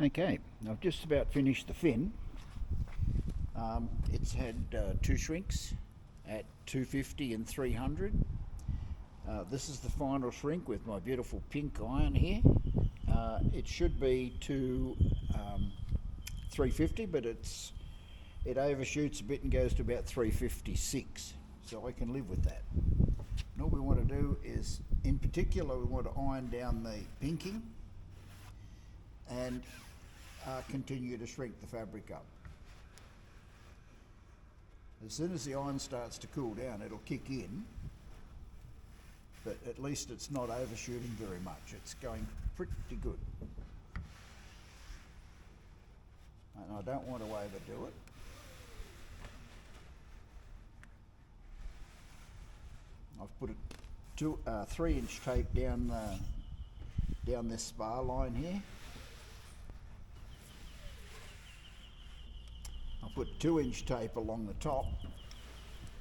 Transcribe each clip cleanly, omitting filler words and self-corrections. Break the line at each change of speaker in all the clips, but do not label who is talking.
Okay, I've just about finished the fin. It's had two shrinks at 250 and 300. This is the final shrink with my beautiful pink iron here. It should be to 350, but it overshoots a bit and goes to about 356, so I can live with that. And all we want to do is, in particular, we want to iron down the pinking and continue to shrink the fabric up. As soon as the iron starts to cool down, it'll kick in, but at least it's not overshooting very much. It's going pretty good. And I don't want to overdo it. I've put a 3-inch tape down this spar line here. I'll put 2-inch tape along the top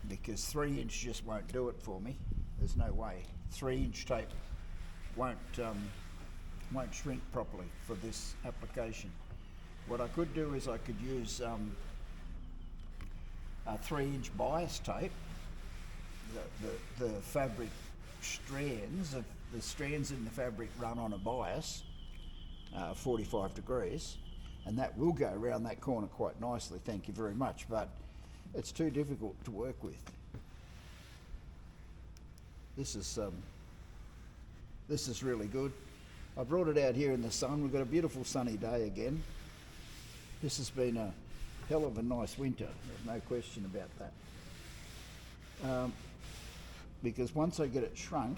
because 3-inch just won't do it for me. There's no way. 3-inch tape won't shrink properly for this application. What I could do is I could use a 3-inch bias tape. The fabric strands, the strands in the fabric run on a bias, 45 degrees, and that will go around that corner quite nicely, thank you very much, but it's too difficult to work with. This is really good. I brought it out here in the sun. We've got a beautiful sunny day again. This has been a hell of a nice winter, there's no question about that. Because once I get it shrunk,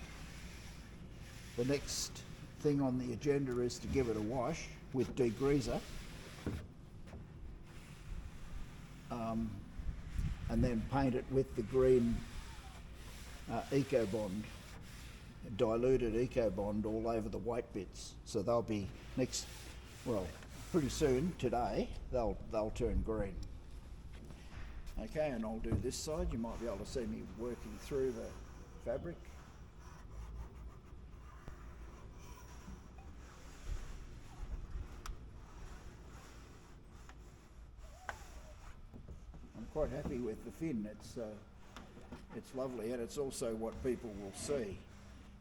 the next thing on the agenda is to give it a wash with degreaser, and then paint it with the green Ecobond, diluted Ecobond all over the white bits. So they'll be pretty soon, today, they'll turn green. Okay, and I'll do this side. You might be able to see me working through the fabric. I'm quite happy with the fin. It's lovely, and it's also what people will see.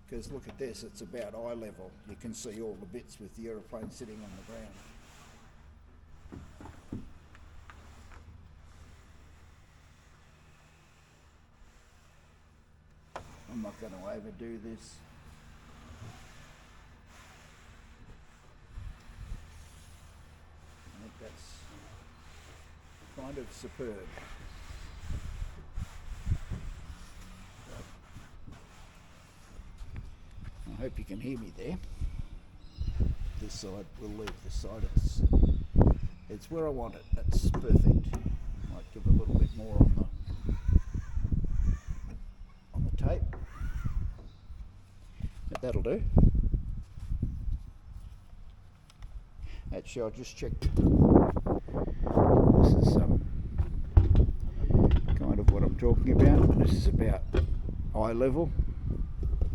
Because look at this, it's about eye level. You can see all the bits with the aeroplane sitting on the ground. I'm not going to overdo this. I think that's kind of superb. I hope you can hear me there. This side, we'll leave this side. It's where I want it. That's perfect. Might give a little bit more on the tape. But that'll do. Actually, I'll just check. This is kind of what I'm talking about. This is about eye level,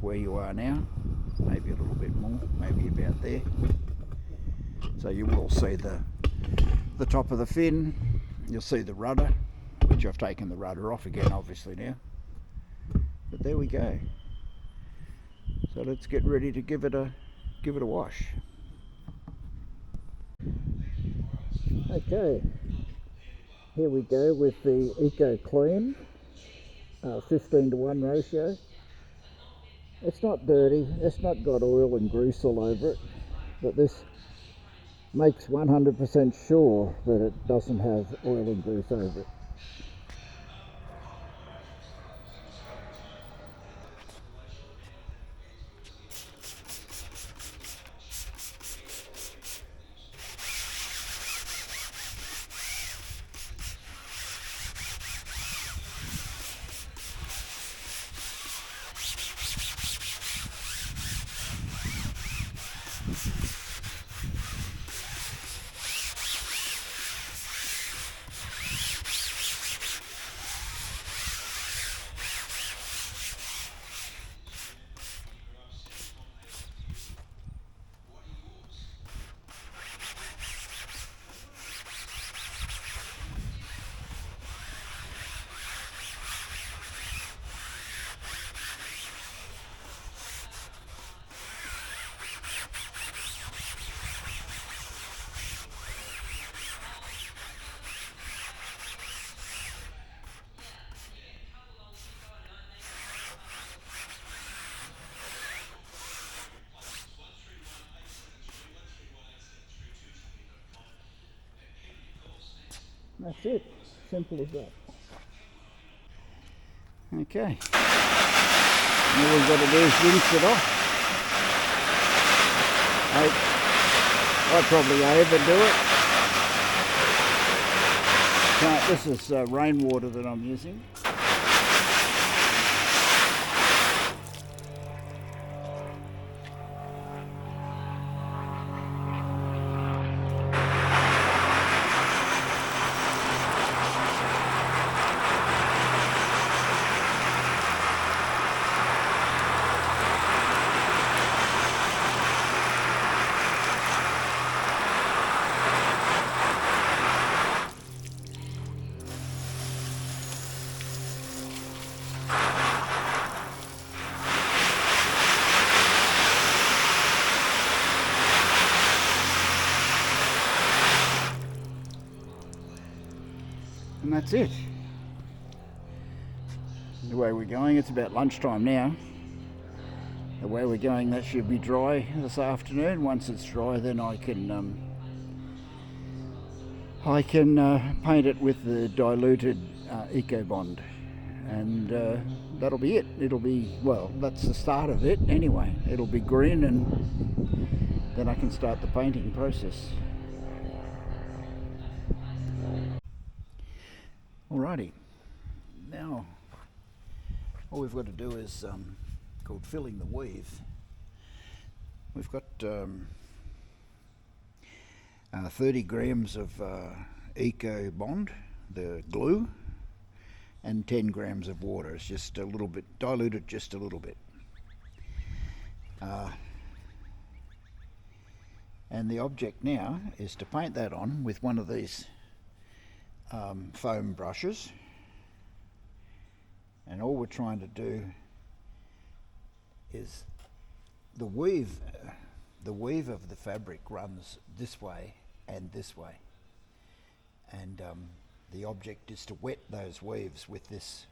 where you are now. Maybe a little bit more, maybe about there. So you will see the top of the fin. You'll see the rudder, which I've taken the rudder off again, obviously now. But there we go. So let's get ready to give it a wash. Okay, here we go with the Eco Clean, 15:1 ratio. It's not dirty, it's not got oil and grease all over it, but this makes 100% sure that it doesn't have oil and grease over it. That's it. Simple as that. Okay. All we've got to do is rinse it off. I probably overdo it. This is rainwater that I'm using. And that's it. The way we're going, it's about lunchtime now. The way we're going, that should be dry this afternoon. Once it's dry, then I can paint it with the diluted Khancoban, and that'll be it. It'll be, well, that's the start of it anyway. It'll be green, and then I can start the painting process. Alrighty, now all we've got to do is called filling the weave. We've got 30 grams of Khancoban, the glue, and 10 grams of water. It's just a little bit diluted, just a little bit. And the object now is to paint that on with one of these foam brushes, and all we're trying to do is the weave of the fabric runs this way and this way, and the object is to wet those weaves with this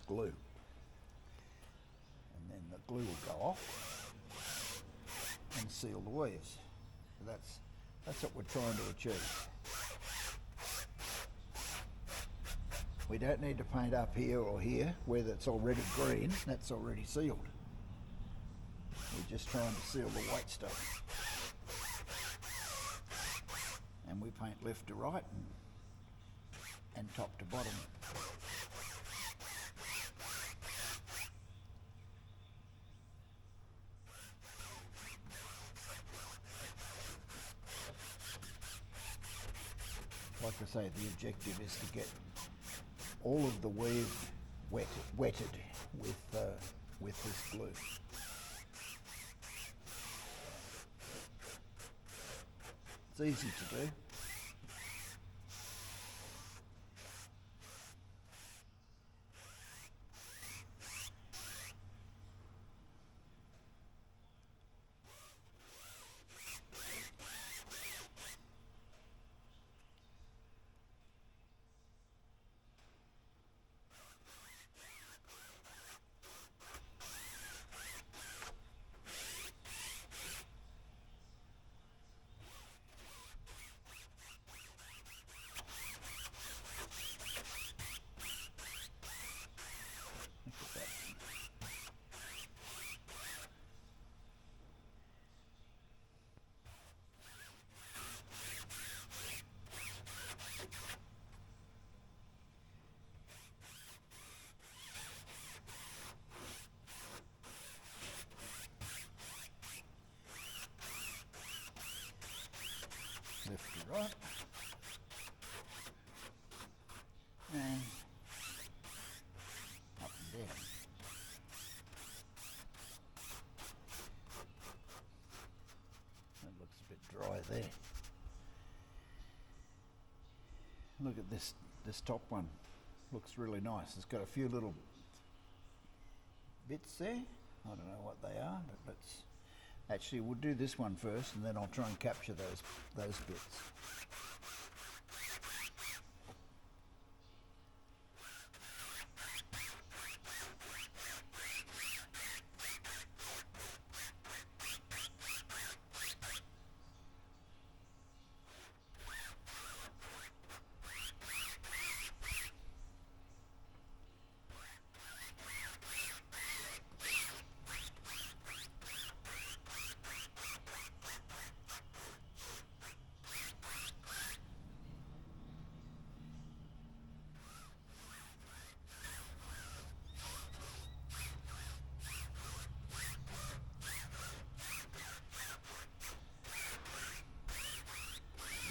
glue, and then the glue will go off and seal the weaves. So that's what we're trying to achieve. We don't need to paint up here or here where that's already green, that's already sealed. We're just trying to seal the white stuff. And we paint left to right and top to bottom. Like I say, the objective is to get all of the weave wetted with this glue. It's easy to do. Left to right, and up and down. That looks a bit dry there. Look at this top one. Looks really nice. It's got a few little bits there. I don't know what they are, but actually we'll do this one first, and then I'll try and capture those bits.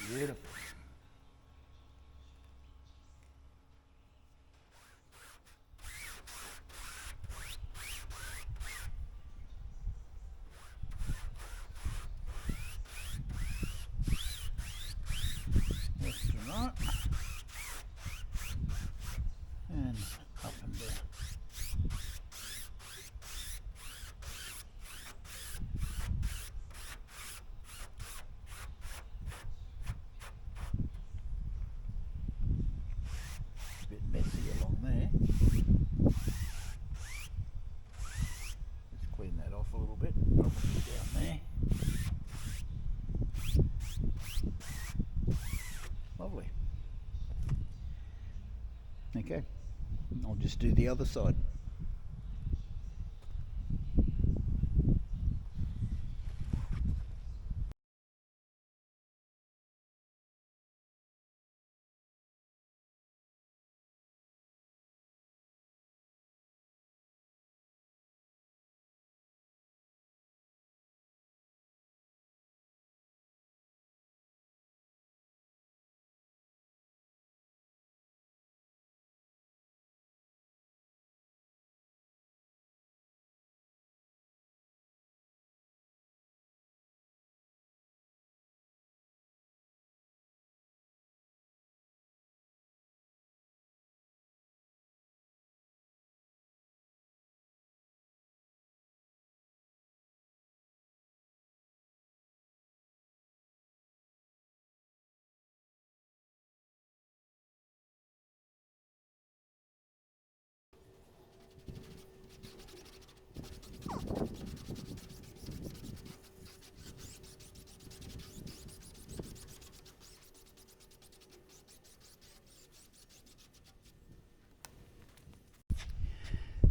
Beautiful. Left and right. And up and down. A bit messy along there. Just clean that off a little bit. Probably down there. Lovely. Okay, I'll just do the other side.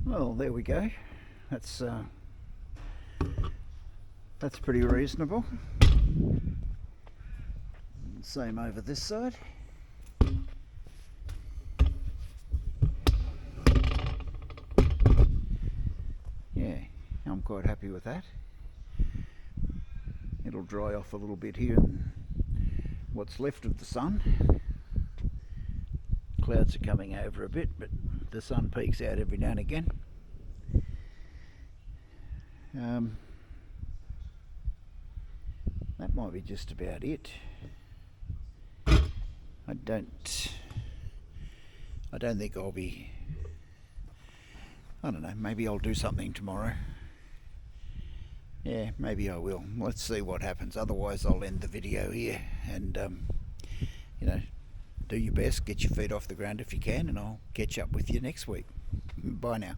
Well, there we go. That's pretty reasonable. Same over this side. Yeah, I'm quite happy with that. It'll dry off a little bit here in what's left of the sun. Clouds are coming over a bit, but the sun peeks out every now and again. That might be just about it. I don't think I'll be, I don't know, maybe I'll do something tomorrow. Yeah, maybe I will. Let's see what happens. Otherwise I'll end the video here and you know, do your best, get your feet off the ground if you can, and I'll catch up with you next week. Bye now.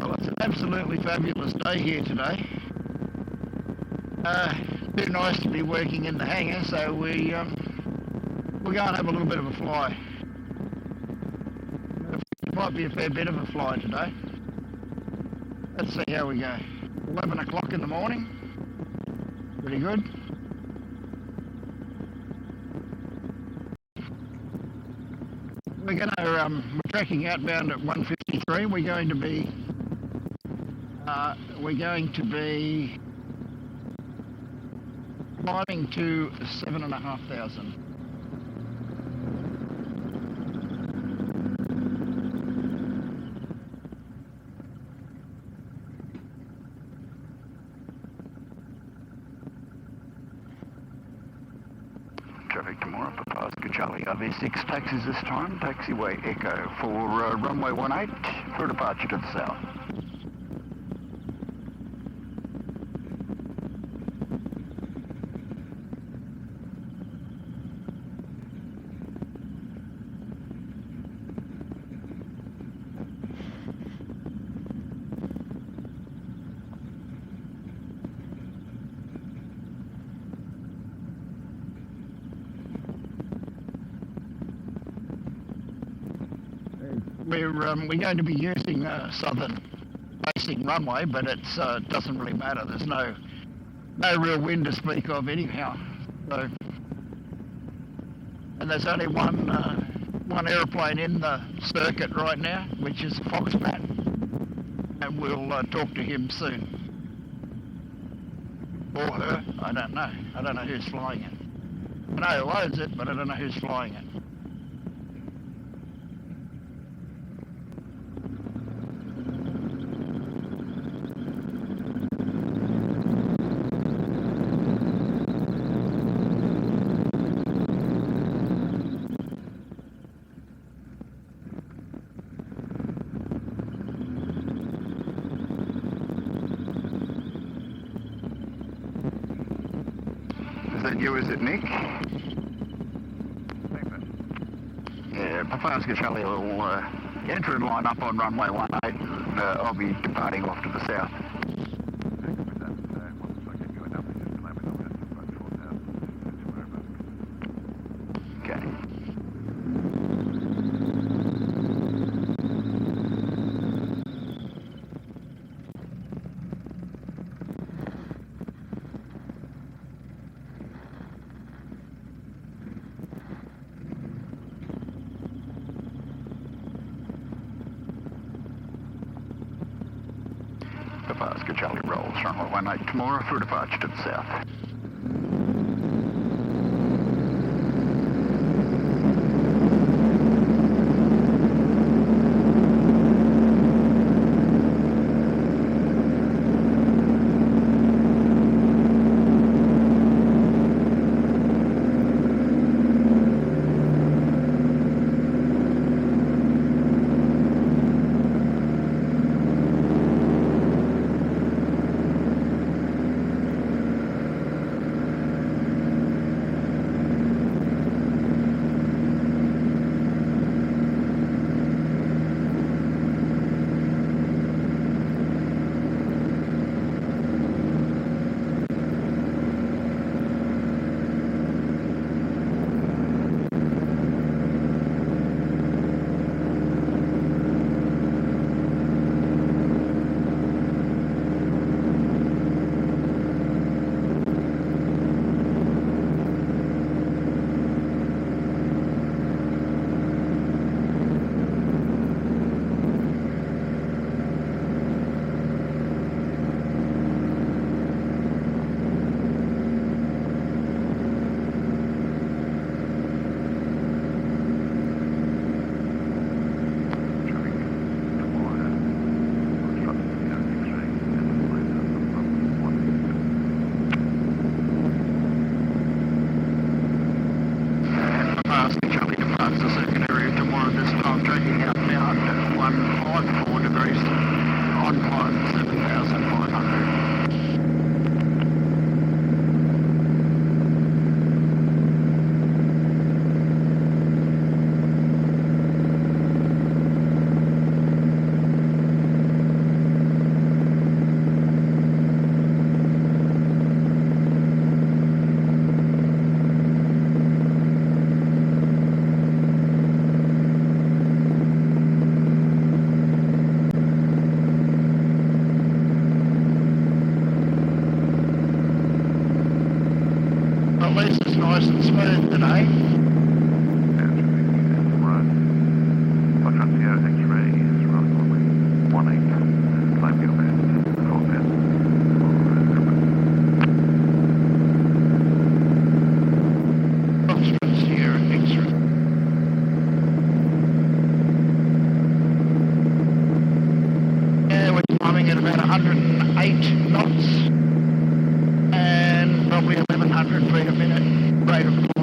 Well, it's an absolutely fabulous day here today. Too nice to be working in the hangar, so we'll go and have a little bit of a fly. It might be a fair bit of a fly today. Let's see how we go. 11 o'clock in the morning. Pretty good. We're tracking outbound at 153. We're going to be climbing to 7,500. Traffic tomorrow for Pascal Charlie RV6 taxis this time, taxiway Echo for runway 18 for departure to the south. We're going to be using southern facing runway, but it doesn't really matter. There's no real wind to speak of anyhow. So, and there's only one one aeroplane in the circuit right now, which is Foxbat, and we'll talk to him soon. Or her, I don't know. I don't know who's flying it. I know who owns it, but I don't know who's flying it.
Is that you, is it Nick? Yeah, Papa Charlie will enter and line up on runway 18 and I'll be departing off to the south. Okay. Papa Charlie rolls runway 18 tomorrow for departure to the south.
Nice and smooth today. Yeah, we're climbing at about 108 knots and probably 1100 feet a minute rate of